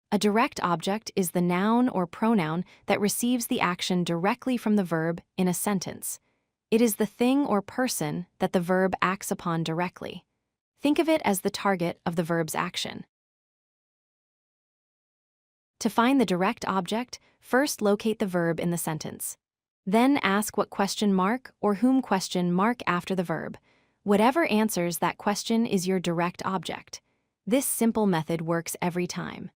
A direct object is the noun or pronoun that receives the action directly from the verb in a sentence. It is the thing or person that the verb acts upon directly. Think of it as the target of the verb's action. To find the direct object, first locate the verb in the sentence. Then ask what question mark or whom question mark after the verb. Whatever answers that question is your direct object. This simple method works every time.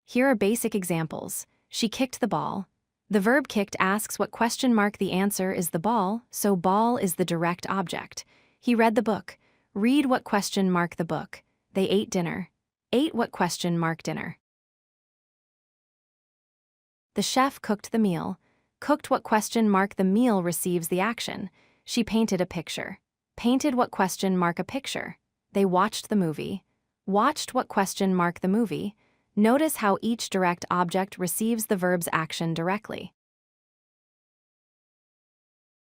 Here are basic examples. She kicked the ball. The verb kicked asks what question mark the answer is the ball, so ball is the direct object. He read the book. Read what question mark the book. They ate dinner. Ate what question mark dinner. The chef cooked the meal. Cooked what question mark the meal receives the action. She painted a picture. Painted what question mark a picture. They watched the movie. Watched what question mark the movie. Notice how each direct object receives the verb's action directly.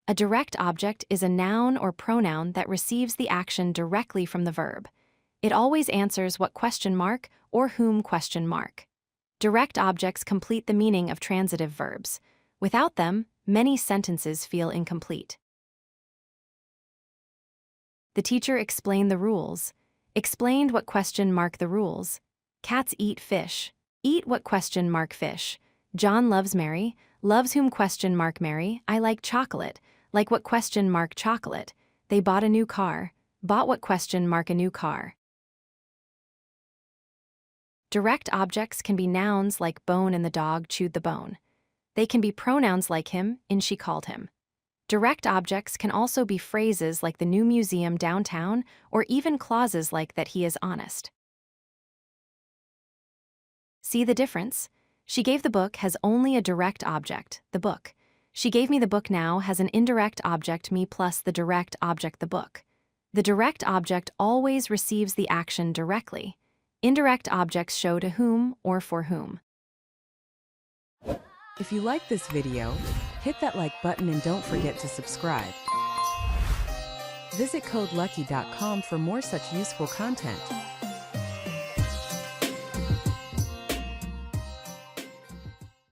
A direct object is a noun or pronoun that receives the action directly from the verb. It always answers what question mark or whom question mark. Direct objects complete the meaning of transitive verbs. Without them, many sentences feel incomplete. The teacher explained the rules. Explained what question mark the rules. Cats eat fish. Eat what question mark fish. John loves Mary. Loves whom question mark Mary. I like chocolate. Like what question mark chocolate. They bought a new car. Bought what question mark a new car. Direct objects can be nouns like bone and the dog chewed the bone. They can be pronouns like him in she called him. Direct objects can also be phrases like the new museum downtown or even clauses like that he is honest. See the difference? She gave the book has only a direct object, the book. She gave me the book now has an indirect object me plus the direct object the book. The direct object always receives the action directly. Indirect objects show to whom or for whom. If you like this video, hit that like button and don't forget to subscribe. Visit codelucky.com for more such useful content.